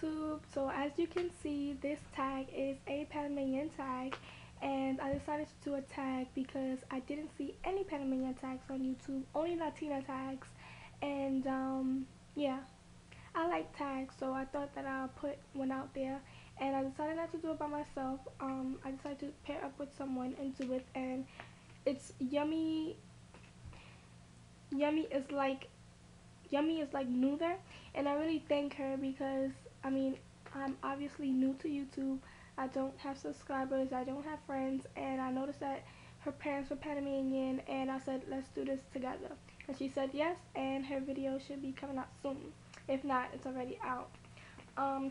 YouTube. So as you can see, this tag is a Panamanian tag, and I decided to do a tag because I didn't see any Panamanian tags on YouTube, only Latina tags. And yeah, I like tags, so I thought that I'll put one out there. And I decided not to do it by myself. I decided to pair up with someone and do it, and it's Yummy. Yummy is like new there, and I really thank her because I mean I'm obviously new to YouTube. I don't have subscribers, I don't have friends, and I noticed that her parents were Panamanian, and I said let's do this together, and she said yes, and her video should be coming out soon. If not, it's already out.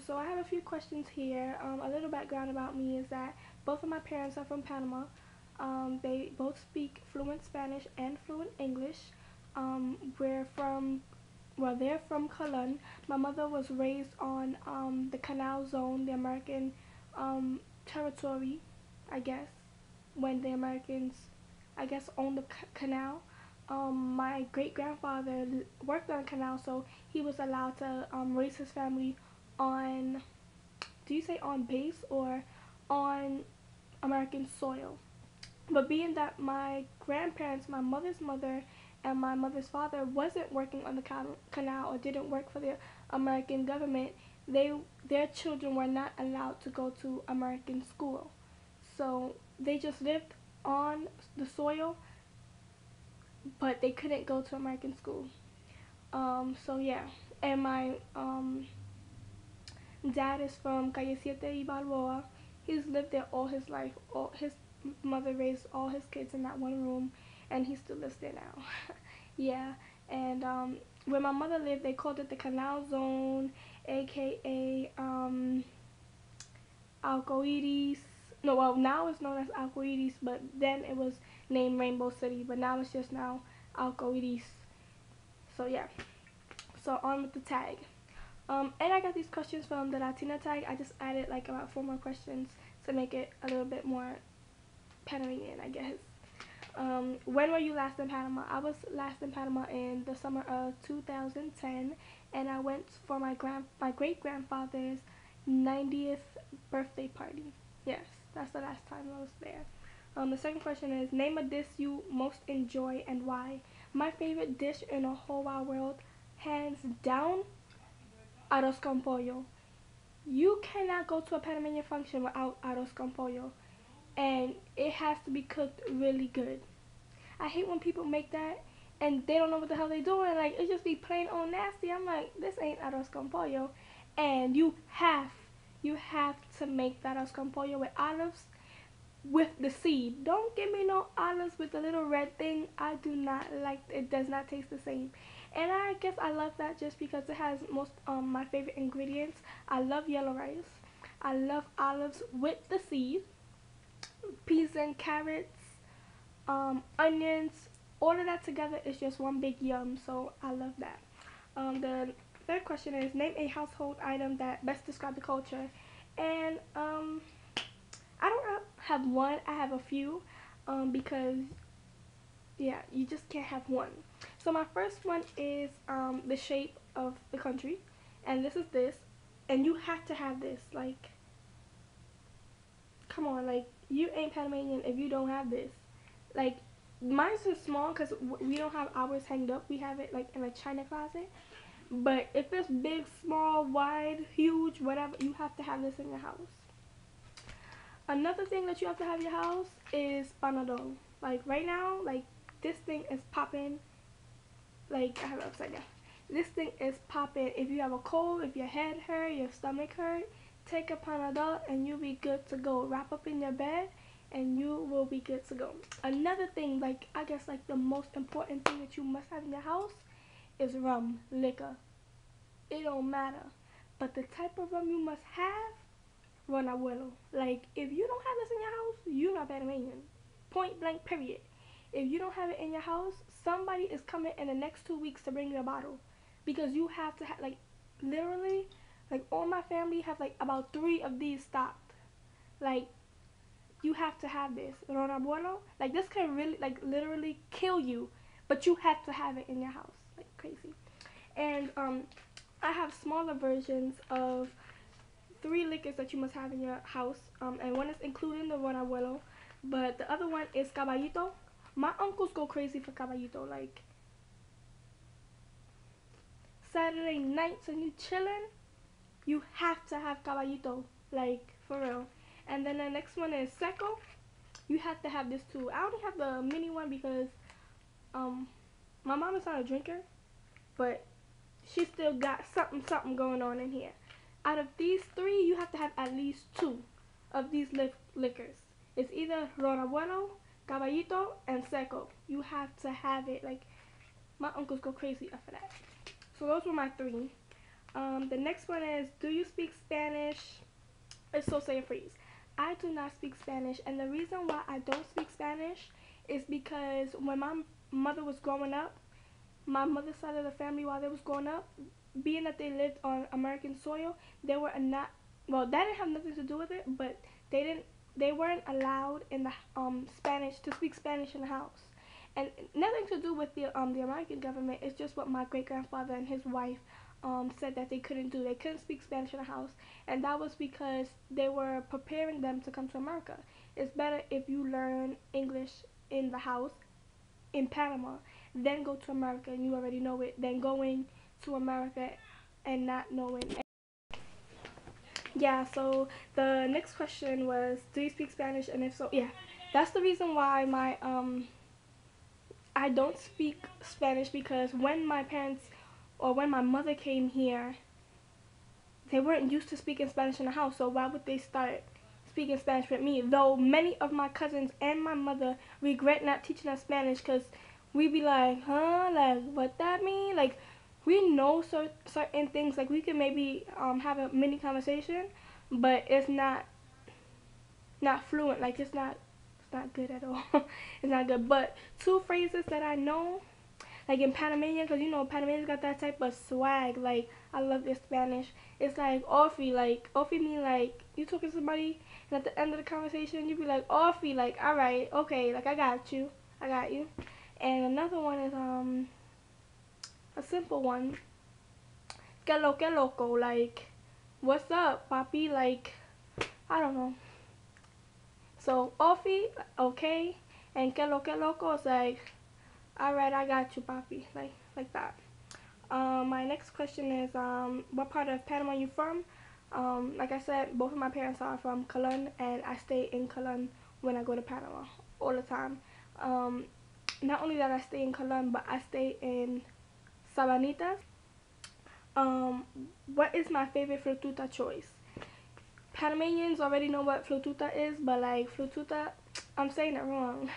So I have a few questions here. A little background about me is that both of my parents are from Panama. They both speak fluent Spanish and fluent English. We're from they're from Colon. My mother was raised on the Canal Zone, the American territory, I guess, when the Americans, I guess, owned the canal. My great-grandfather worked on the canal, so he was allowed to raise his family on, do you say on base or on American soil? But being that my grandparents, my mother's mother and my mother's father wasn't working on the canal or didn't work for the American government, their children were not allowed to go to American school. So they just lived on the soil, but they couldn't go to American school. So yeah, and my dad is from Calle Siete y Balboa. He's lived there all his life. His mother raised all his kids in that one room, and he still lives there now. Yeah, and where my mother lived, they called it the Canal Zone, aka Alcoides. No, well, now it's known as Alcoides, but then it was named Rainbow City, but now it's just now Alcoides. So yeah, so on with the tag. And I got these questions from the Latina tag. I just added like about 4 more questions to make it a little bit more Panamanian, I guess. When were you last in Panama? I was last in Panama in the summer of 2010, and I went for my great-grandfather's 90th birthday party. Yes, that's the last time I was there. The second question is, name a dish you most enjoy and why. My favorite dish in the whole wide world, hands down, arroz con pollo. You cannot go to a Panamanian function without arroz con pollo, and it has to be cooked really good. I hate when people make that and they don't know what the hell they're doing. Like, it just be plain old nasty. I'm like, this ain't arroz con pollo. And you have to make that arroz con pollo with olives with the seed. Don't give me no olives with the little red thing. I do not like it. It does not taste the same. And I guess I love that just because it has most my favorite ingredients. I love yellow rice. I love olives with the seed, peas and carrots, onions, all of that together is just one big yum, so I love that. The third question is, name a household item that best describes the culture. And I don't have one, I have a few, because yeah, you just can't have one. So my first one is the shape of the country, and this is this, and you have to have this. Like, come on, like, you ain't Panamanian if you don't have this. Like, mine's is small because we don't have ours hanged up. We have it like in a china closet. But if it's big, small, wide, huge, whatever, you have to have this in your house. Another thing that you have to have in your house is panadol. Like right now, like this thing is popping. Like, I have it upside down. This thing is popping. If you have a cold, if your head hurt, your stomach hurt, take a panadol and you'll be good to go. Wrap up in your bed and you will be good to go. Another thing, like, I guess like the most important thing that you must have in your house is rum, liquor. It don't matter. But the type of rum you must have, Ron Abuelo. Like, if you don't have this in your house, you're not Panamanian. Point blank, period. If you don't have it in your house, somebody is coming in the next 2 weeks to bring you a bottle. Because you have to have, like, literally, like, all my family have, like, about 3 of these stocked. Like, you have to have this. Ron Abuelo, like, this can really, like, literally kill you. But you have to have it in your house. Like, crazy. And, I have smaller versions of three liquors that you must have in your house, and one is including the Ron Abuelo, but the other one is Caballito. My uncles go crazy for Caballito. Like Saturday nights and you chilling, you have to have Caballito. Like for real. And then the next one is Seco. You have to have this too. I only have the mini one because um my mom is not a drinker, but she still got something going on in here. Out of these three, you have to have at least two of these liquors. It's either Ron Abuelo, Caballito, and Seco. You have to have it. Like, my uncles go crazy for that. So those were my three. The next one is, do you speak Spanish? It's so say and freeze. I do not speak Spanish, and the reason why I don't speak Spanish is because when my mother was growing up, my mother's side of the family, while they was growing up, being that they lived on American soil, they were not, well, that didn't have nothing to do with it, but they weren't allowed in the Spanish to speak Spanish in the house, and nothing to do with the American government. It's just what my great grandfather and his wife said that they couldn't do. They couldn't speak Spanish in the house, and that was because they were preparing them to come to America. It's better if you learn English in the house in Panama, then go to America and you already know it, than going to America and not knowing. Yeah, so the next question was, do you speak Spanish? And if so, yeah, that's the reason why I don't speak Spanish, because when my parents or when my mother came here, they weren't used to speaking Spanish in the house, so why would they start speaking Spanish with me? Though many of my cousins and my mother regret not teaching us Spanish, because we be like, huh, like, what that mean? Like, we know certain things, like, we can maybe have a mini conversation, but it's not fluent, like, it's not good at all. It's not good. But two phrases that I know, like in Panamanian, because you know Panamanians got that type of swag. Like, I love their Spanish. It's like offie. Like, offie mean like you talking to somebody, and at the end of the conversation you be like offie, like, all right, okay, like, I got you. And another one is a simple one, que loco, like, what's up, papi? Like, I don't know. So offie, okay, and que loco is like, all right, I got you, papi, like that. My next question is, what part of Panama you from? Like I said, both of my parents are from Colon, and I stay in Colon when I go to Panama all the time. Not only that I stay in Colon, but I stay in Sabanitas. What is my favorite frututa choice? Panamanians already know what frututa is, but like frututa, I'm saying it wrong.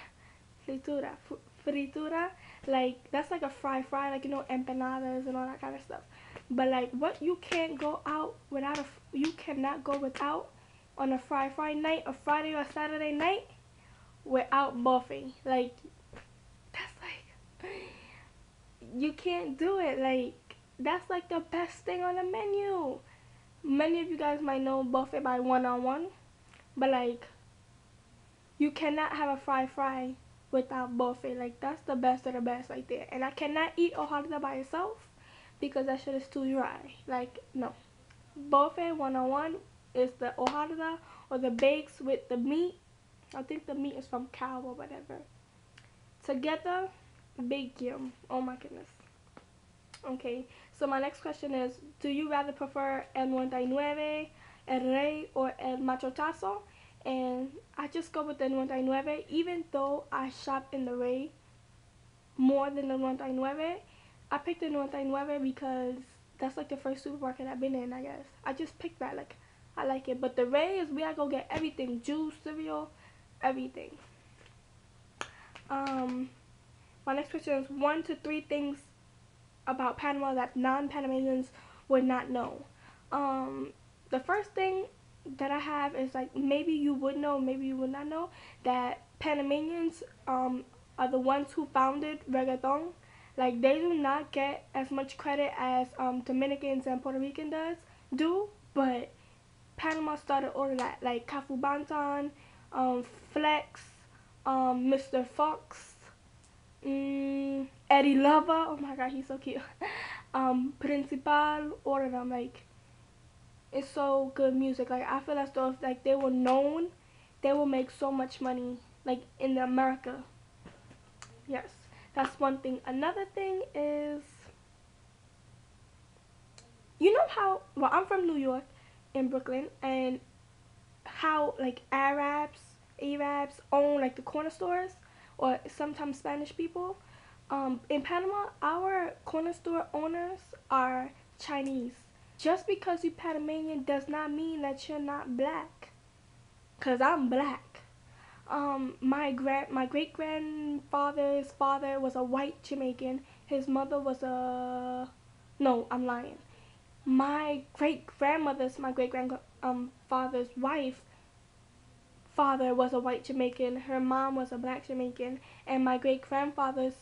Fritura, like, that's like a fry, like, you know, empanadas and all that kind of stuff. But like, what you can't go out without you cannot go without on a fry night, a Friday or Saturday night, without buffet. Like, that's like, you can't do it. Like, that's like the best thing on the menu. Many of you guys might know buffet by one-on-one, but like, you cannot have a fry without buffet. Like, that's the best of the best right there. And I cannot eat hojaldra by itself because that shit is too dry. Like, no. Buffet one-on-one is the hojaldra or the bakes with the meat. I think the meat is from cow or whatever. Together, big yum. Oh my goodness. Okay, so my next question is, do you rather prefer el 99, el rey, or el Machetazo? And I just go with the 99, even though I shop in the Rey more than the 99. I picked the 99 because that's like the first supermarket I've been in, I guess. I just picked that, like, I like it. But the Rey is where I go get everything, juice, cereal, everything. My next question is 1 to 3 things about Panama that non-Panamanians would not know. The first thing that I have is, like, maybe you would know, maybe you would not know, that Panamanians are the ones who founded reggaeton. Like, they do not get as much credit as Dominicans and Puerto Ricans do, but Panama started all of that. Like Cafu Banton, Flex, Mr. Fox, Eddie Lover, oh my god, he's so cute. Principal, all of them. Like, It's so good music. Like I feel as though if like they were known, they will make so much money. Like in America. Yes, that's one thing. Another thing is, you know how? Well, I'm from New York, in Brooklyn, and how like Arabs own like the corner stores, or sometimes Spanish people. In Panama, our corner store owners are Chinese. Just because you Panamanian does not mean that you're not black. Cause I'm black. My great grandfather's father was a white Jamaican. His mother was a, no, I'm lying. My great grandfather's wife father was a white Jamaican. Her mom was a black Jamaican, and my great grandfather's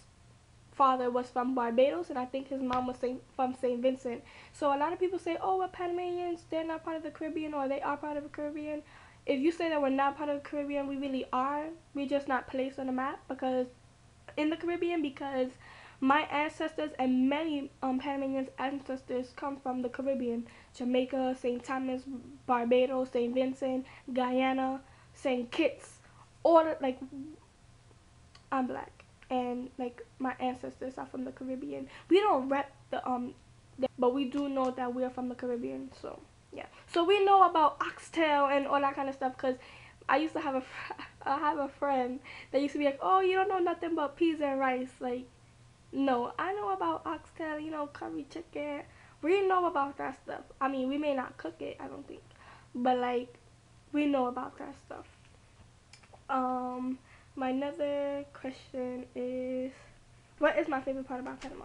father was from Barbados, and I think his mom was from St. Vincent. So a lot of people say, oh, we're Panamanians, they're not part of the Caribbean, or they are part of the Caribbean. If you say that we're not part of the Caribbean, we really are. We're just not placed on the map because in the Caribbean, because my ancestors and many Panamanians ancestors come from the Caribbean: Jamaica, St. Thomas, Barbados, St. Vincent, Guyana, St. Kitts. All like, I'm black, and like my ancestors are from the Caribbean. We don't rep but we do know that we are from the Caribbean. So yeah, so we know about oxtail and all that kind of stuff. Cause I used to have I have a friend that used to be like, oh, you don't know nothing but peas and rice. Like, no, I know about oxtail. You know, curry chicken. We know about that stuff. I mean, we may not cook it, I don't think, but like, we know about that stuff. Um, my another question is, what is my favorite part about Panama?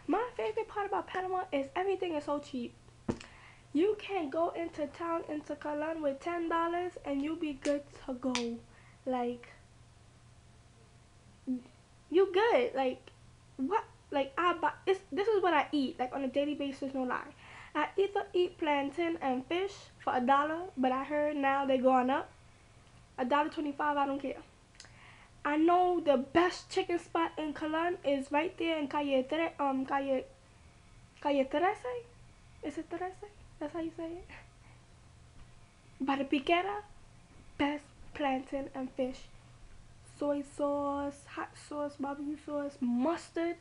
My favorite part about Panama is everything is so cheap. You can go into town into Colon with $10 and you'll be good to go. Like, you good. Like, what? Like, I buy this is what I eat, like on a daily basis, no lie. I either eat plantain and fish for $1, but I heard now they're going up. $1.25, I don't care. I know the best chicken spot in Colon is right there in Calle Terese. Is it Terese? That's how you say it. By the Piquera, best plantain and fish. Soy sauce, hot sauce, barbecue sauce, mustard.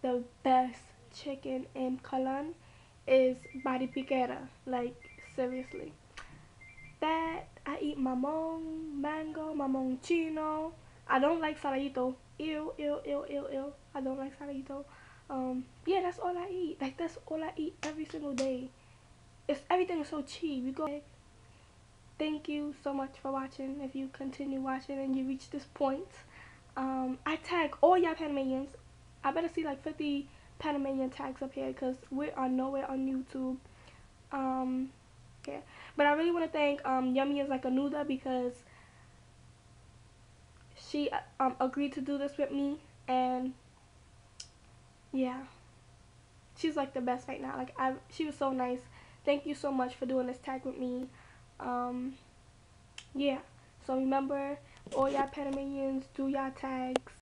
The best chicken in Colon is by the Piquera. Like, seriously. That, I eat mamon, mango, mamon chino. I don't like saladito. Ew, ew, ew, ew, ew. I don't like saladito. Yeah, that's all I eat. Like, that's all I eat every single day. Everything is so cheap. You go. Thank you so much for watching. If you continue watching and you reach this point, I tag all y'all Panamanians. I better see like 50 Panamanian tags up here because we are nowhere on YouTube. Yeah. But I really want to thank Yummy is like a Nuda because she agreed to do this with me, and yeah, she's like the best right now. Like, she was so nice. Thank you so much for doing this tag with me. Yeah. So remember, all y'all Panamanians, do y'all tags.